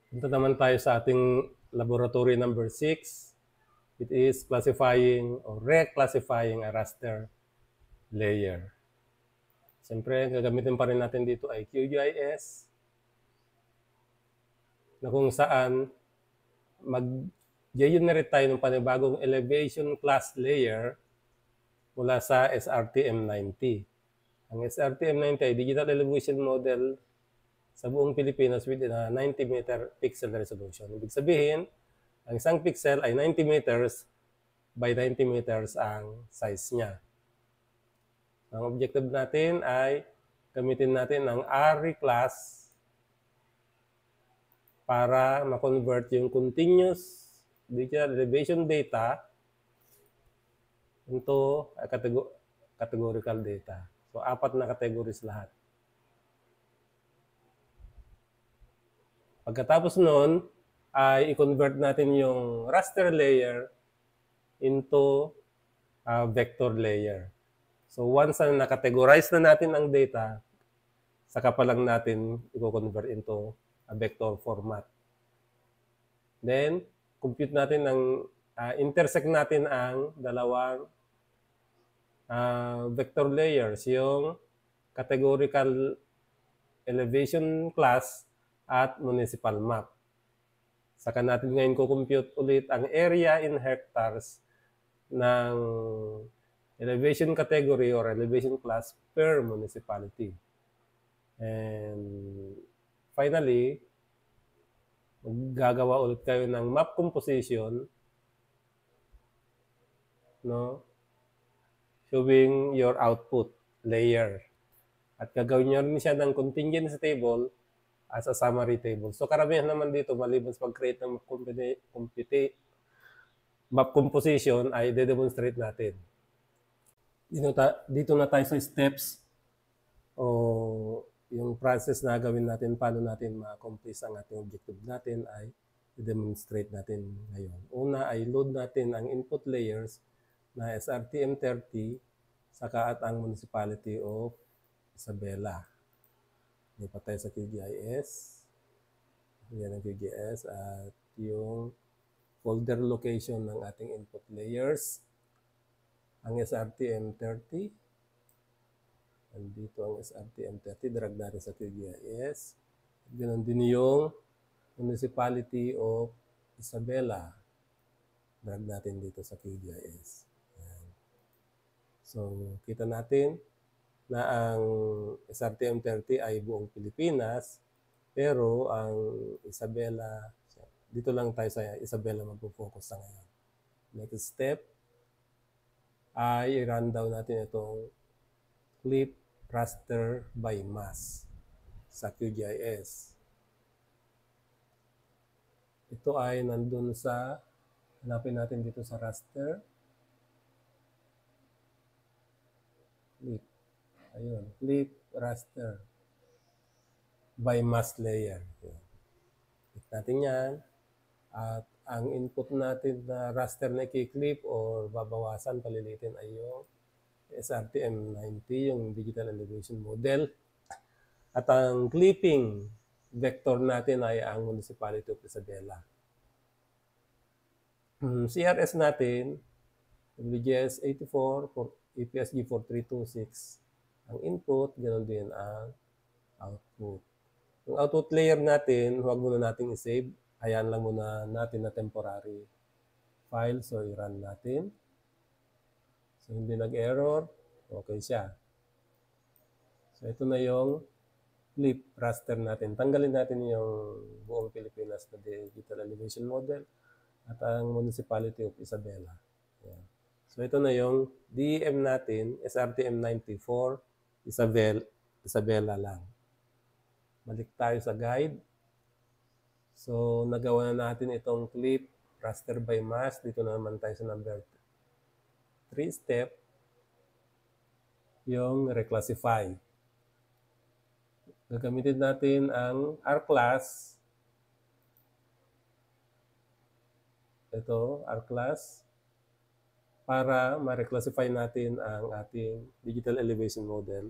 Punta naman tayo sa ating laboratory number 6. It is classifying or reclassifying a raster layer. Siyempre, gagamitin pa rin natin dito ay QGIS na kung saan mag-generate tayo ng panibagong elevation class layer mula sa SRTM90. Ang SRTM90 ay Digital Elevation Model sa buong Pilipinas within a 90-meter pixel resolution. Ibig sabihin, ang isang pixel ay 90 meters by 90 meters ang size niya. Ang objective natin ay gamitin natin ang ARRI class para ma-convert yung continuous digital elevation data into categorical data. So, 4 na categories lahat. Pagkatapos nun, ay i-convert natin yung raster layer into vector layer. So once na na-categorize na natin ang data, saka pa lang natin i-convert into a vector format. Then, compute natin intersect natin ang dalawang vector layers, yung categorical elevation class at municipal map. Saka natin ngayon compute ulit ang area in hectares ng elevation category or elevation class per municipality. And finally, gagawa ulit kayo ng map composition, no? Showing your output layer. At gagawin nyo rin siya ng contingency table as a summary table. So karamihan naman dito, maliban sa pag-create ng map composition, ay de-demonstrate natin. Dito na tayo sa steps o yung process na gawin natin, paano natin ma-accomplish ang ating objective natin ay i-demonstrate natin ngayon. Una ay load natin ang input layers na SRTM30 saka at ang municipality of Isabela. Lipat tayo sa QGIS. Yan ang QGIS at yung folder location ng ating input layers. Ang SRTM30. Andito ang SRTM30. Drag natin sa QGIS. Ganon din yung municipality of Isabela. Drag natin dito sa QGIS. Yan. So, kita natin na ang SRTM30 ay buong Pilipinas, pero ang Isabela, dito lang tayo sa Isabela magpo-focus sa ngayon. Next step ay i-run down natin itong clip raster by mass sa QGIS. Ito ay nandun sa, hanapin natin dito sa raster. Clip. Ayun, clip raster by mass layer. Click natin yan. At ang input natin na raster na i-clip or babawasan, palilitin ay yung SRTM90, yung Digital Elevation Model. At ang clipping vector natin ay ang Municipality of Isabela. CRS natin, WGS 84, EPSG 4326. Ang input, ganoon din ang output. Yung output layer natin, huwag muna natin i-save. Hayaan lang muna natin na temporary file. So, i-run natin. So, hindi nag-error. Okay siya. So, ito na yung clip raster natin. Tanggalin natin yung buong Pilipinas na Digital Elevation Model at ang Municipality of Isabela. Ayan. So, ito na yung DEM natin, SRTM94, Isabela lang. Balik tayo sa guide. So, nagawa na natin itong clip raster by mass. Dito na naman tayo sa number 3 step, yung reclassify. Gagamitin natin ang R class. Ito, R class, para ma-reclassify natin ang ating digital elevation model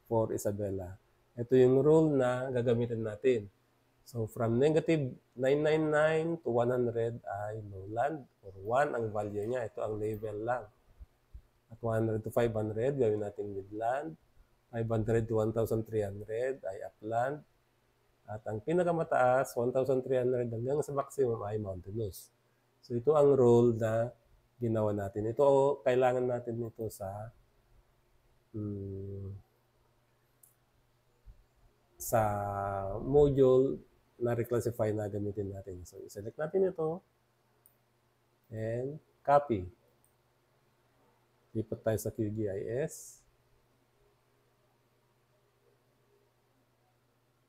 for Isabela. Ito yung rule na gagamitin natin. So, from negative 999 to 100 ay lowland or 1 ang value niya. Ito ang level lang. At 100 to 500, gawin natin midland. 500 to 1,300 ay upland. At ang pinakamataas, 1,300 hanggang sa maximum ay mountainous. So, ito ang rule na ginawa natin. Ito, kailangan natin ito sa module na reclassify na gamitin natin. So, i-select natin ito and copy. Lipat tayo sa QGIS.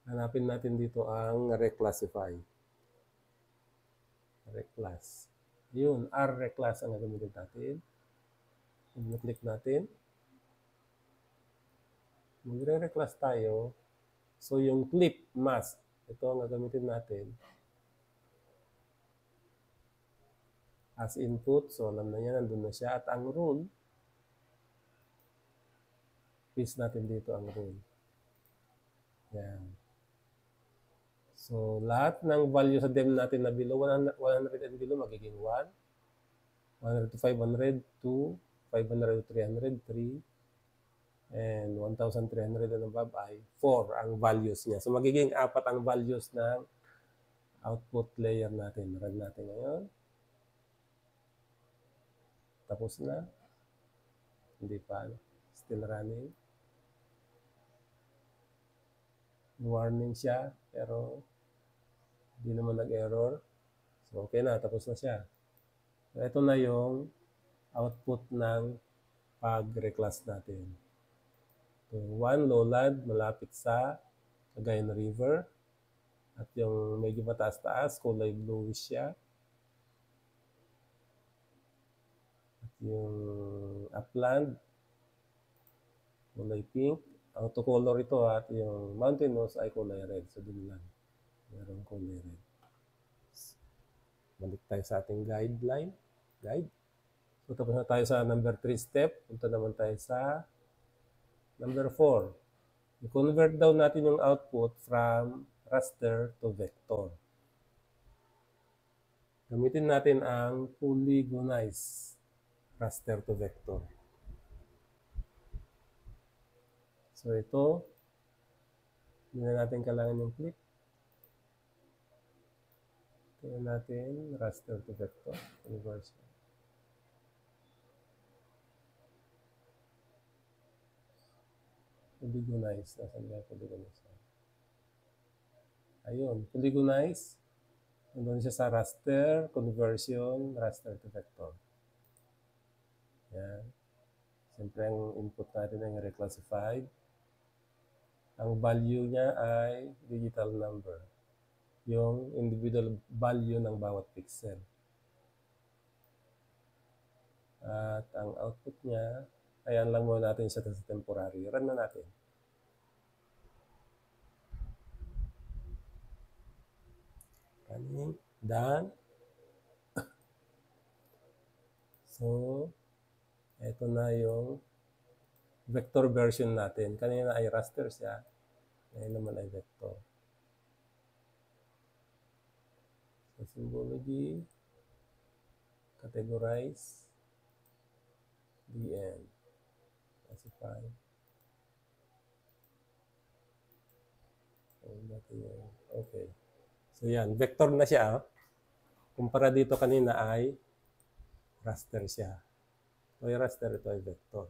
Hanapin natin dito ang reclassify. Reclass. Yun, R-reclass ang gagamitin natin. I-click natin. Magre-reclass tayo. So, yung clip mask, ito ang gagamitin natin. As input, so alam na yan, nandun na siya. At ang rule, paste natin dito ang rule. Yan. So, lahat ng value sa dem natin na below 100 and below, magiging 1. 100 to 500, 2. 500 to 300, 3. And 1,300 and above ay 4 ang values niya. So, magiging 4 ang values ng output layer natin. Run natin ngayon. Tapos na. Hindi pa. Still running. Warning siya, pero hindi naman nag-error. So, okay na. Tapos na siya. So, ito na yung output ng pag-reclass natin. So, 1 lowland, malapit sa Cagayan River. At yung medyo mataas-taas, kulay bluish siya. At yung upland, kulay pink. Auto-color ito at yung mountainous ay kulay red. So, dun lang. Merong kulay red. Balik tayo sa ating guide. So, tapos na tayo sa number 3 step. Punta naman tayo sa number 4. I-convert daw natin yung output from raster to vector. Gamitin natin ang polygonized raster to vector. So, ito. Hindi na natin kailangan yung clip. Tingnan natin, raster to vector, conversion. Polygonize. Nasaan ba polygonize? Ayun, polygonize. Nandun siya sa raster, conversion, raster to vector. Yan. Siyempre, ang input natin ay reclassified. Ang value niya ay digital number. Yung individual value ng bawat pixel. At ang output niya, ayan lang muna natin siya sa temporary. Run na natin. Running. Done. So, ito na yung vector version natin. Kanina ay raster siya. Ngayon naman ay vector. So, symbology, categorize, DN, classify. Okay. So, yan. Vector na siya. Kumpara dito kanina ay raster siya. So, yung raster, ito ay vector.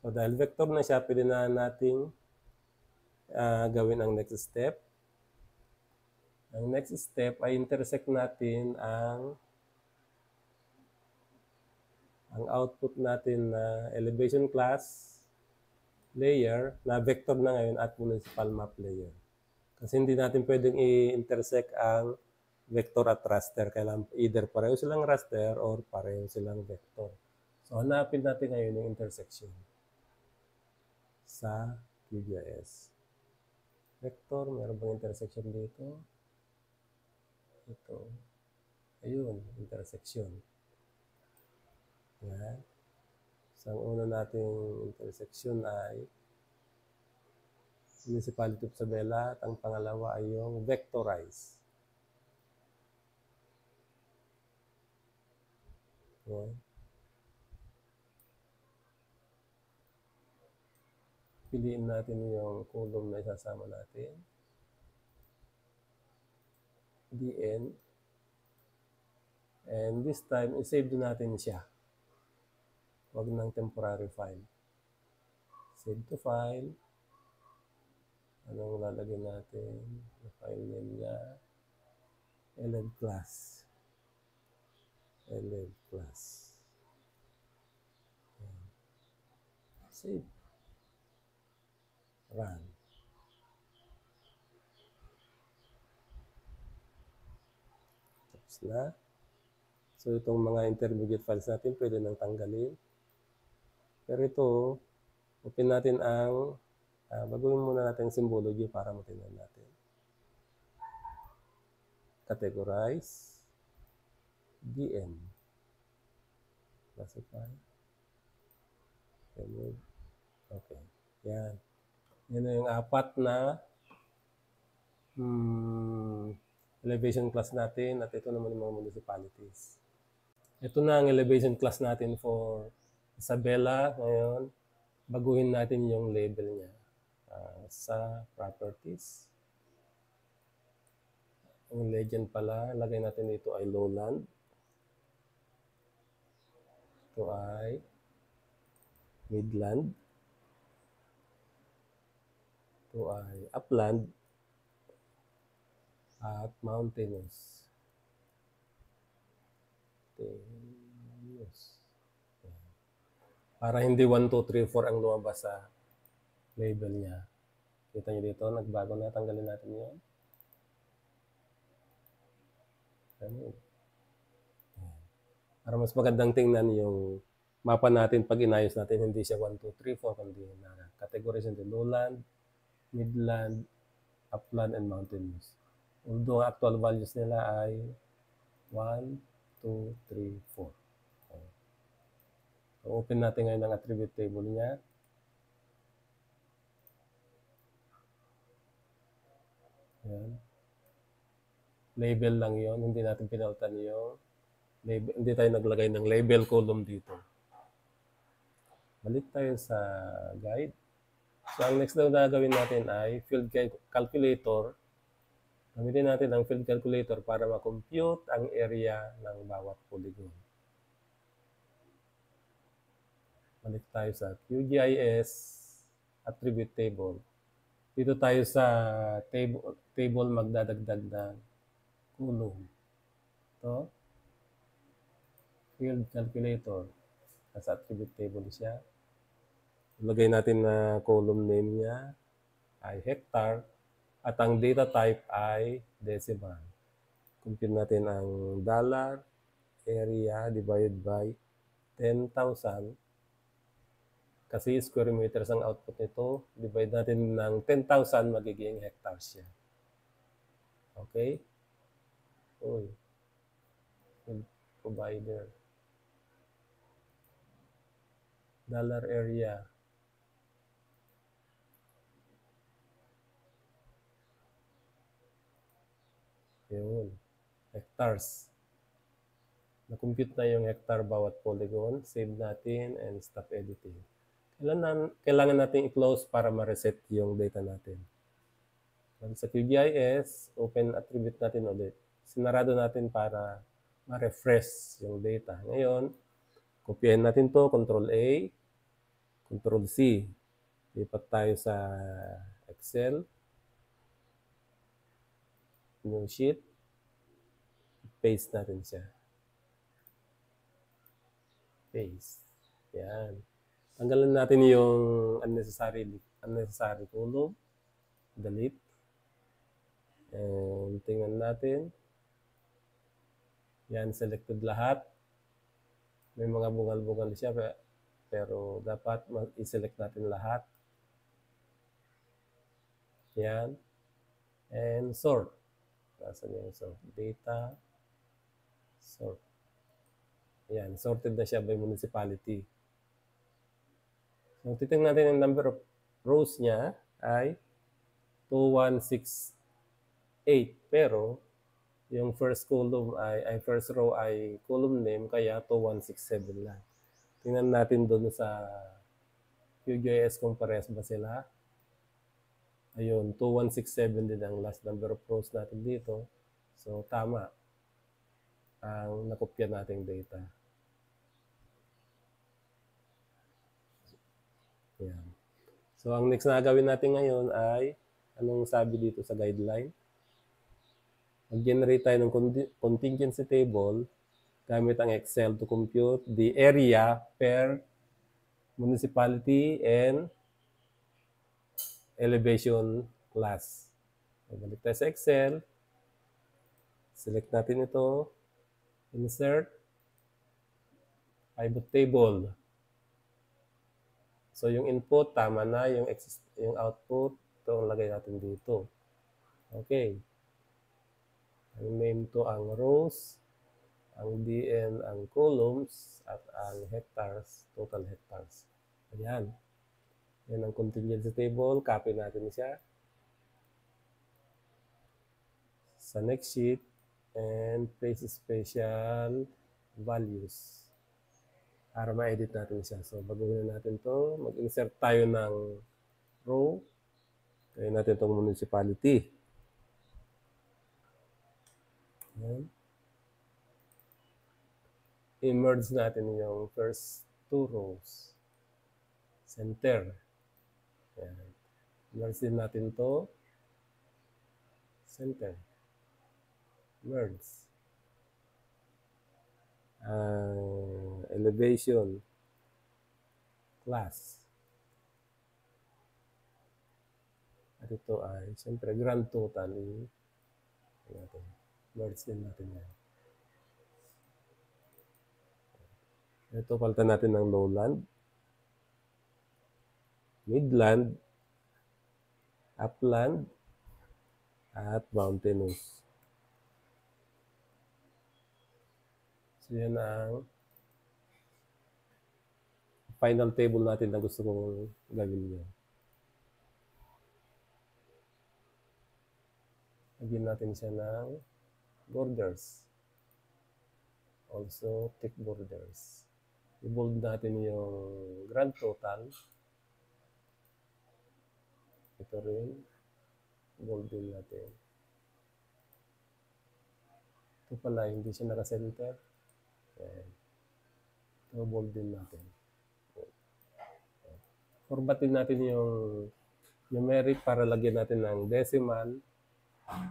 So, dahil vector na siya, pwede na nating gawin ang next step. Ang next step ay intersect natin ang output natin na elevation class layer na vector na ngayon at municipal map layer. Kasi hindi natin pwedeng i-intersect ang vector at raster. Kailangan either pareho silang raster or pareho silang vector. So, hanapin natin ngayon yung intersection sa QGIS. Vector, meron bang intersection dito? Ito. Ayun, intersection. Yan. So, ang una nating intersection ay Municipality of Isabela. At ang pangalawa ay yung vectorize. Yan. Piliin natin yung column na isasama natin. DN. And this time, i-save natin siya. Huwag ng temporary file. Save to file. Anong lalagay natin? Yung file name niya. LL class. LL class. Save. Run. Tapos na. So, itong mga intermediate files natin, pwede nang tanggalin. Pero ito, open natin ang, baguhin muna natin ang symbology para matingnan natin. Categorize. DN. Classify. Remove. Okay. Yan. Yan na yung apat na elevation class natin. At ito naman yung mga municipalities. Ito na ang elevation class natin for Isabela. Ngayon, baguhin natin yung label niya sa properties. Ang legend pala, lagay natin dito ay lowland. Ito ay midland. Ito ay upland at mountainous. Para hindi 1, 2, 3, 4 ang lumabas sa label niya. Kita nyo dito, nagbago na. Tanggalin natin yun. Para mas magandang tingnan yung mapa natin pag inayos natin, hindi siya 1, 2, 3, 4, kundi na categories into lowland, midland, upland, and mountainous. Although actual values nila ay 1, 2, 3, 4. So, open natin ngayon ang attribute table niya. Yan. Label lang yon, hindi natin pinalitan yung label, hindi tayo naglagay ng label column dito. Balik tayo sa guide. So, ang next na gagawin natin ay field calculator. Gamitin natin ang field calculator para ma-compute ang area ng bawat polygon. Balik tayo sa QGIS attribute table. Dito tayo sa table magdadagdag ng column. Ito, field calculator. Nasa attribute table siya. Ilagay natin na column name niya ay hectare at ang data type ay decimal. Compute natin ang dollar area divided by 10,000 kasi square meters ang output nito. Divide natin ng 10,000, magiging hectares siya. Okay? Uy. Provider. Dollar area. Yun. Hectares. Na-compute na yung hectare bawat polygon. Save natin and stop editing. Kailangan natin i-close para ma-reset yung data natin. Sa QGIS, open attribute natin ulit. Sinarado natin para ma-refresh yung data. Ngayon, kopyahin natin to, Ctrl A, Ctrl C. Lipat tayo sa Excel. New sheet. Paste natin siya. Paste. Yan. Tanggalan natin yung unnecessary column. Delete. And tingnan natin. Yan, selected lahat. May mga bungal-bungal siya, pero dapat i-select natin lahat. Yan. And sort. Nasaan yung sort? Data. Sort. Yan, sorted na siya by municipality. So, titingnan natin yung number of rows niya ay 2168. Pero, yung first column first row ay column name, kaya 2167 lang. Tingnan natin doon sa QGIS kung parehas ba sila. Ayun, 2167 din ang last number of rows natin dito. So, tama ang nakopya nating data. Yan. So, ang next na gawin natin ngayon ay, anong sabi dito sa guideline? Mag-generate tayo ng contingency table gamit ang Excel to compute the area per municipality and elevation class. Balik tayo sa Excel. Select natin ito. Insert. Pivot table. So, yung input, tama na. Yung output, ito ang lagay natin dito. Okay. Ang name to ang rows, ang DN ang columns, at ang hectares, total hectares. Ayan. Yan ang contingency table. Copy natin siya sa next sheet and place special values para ma-edit natin siya. So, baguhin natin to. Mag-insert tayo ng row. Gawin natin itong municipality. Ayan. I-merge natin yung first two rows. Center. Ayan. Merge din natin to. Center. Merge. Elevation. Class. At ito ay, siyempre, grand total. Merge din natin yan. Ito, palitan natin ng lowland, midland, upland, at mountainous. So, yan ang final table natin na gusto kong gawin nyo. Lagyan natin siya ng borders. Also, thick borders. I-bold natin yung grand total. Ito rin. Bold din natin. Ito pala, hindi siya naka-center. Ito, bold din natin. Formatin natin yung numeric para lagyan natin ng decimal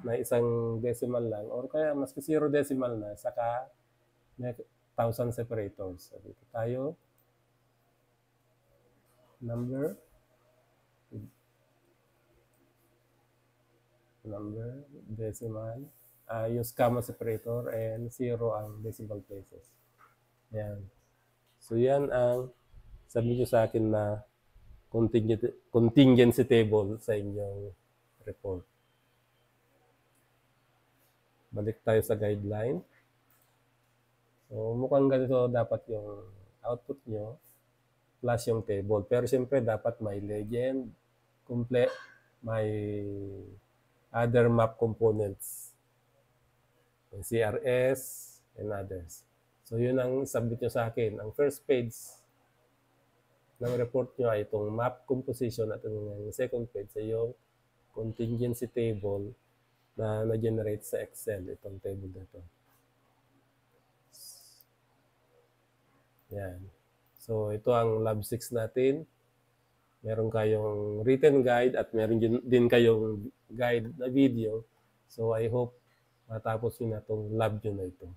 na isang decimal lang. Or kaya, maski 0 decimal na, saka may 1,000 separators. So, dito tayo. Number, decimal. Use comma separator and 0 ang decimal places. Yan. So, yan ang sabi nyo sa akin na contingency table sa inyong report. Balik tayo sa guideline. So, mukhang ganito dapat yung output nyo plus yung table. Pero siyempre, dapat may legend, complete, may other map components, may CRS, and others. So, yun ang submit nyo sa akin. Ang first page ng report nyo ay itong map composition at ang second page ay yung contingency table na na-generate sa Excel. Itong table na ito. Yan. So, ito ang Lab 6 natin. Meron kayong written guide at meron din kayong guide na video. So, I hope matapos nyo na itong lab nyo na ito.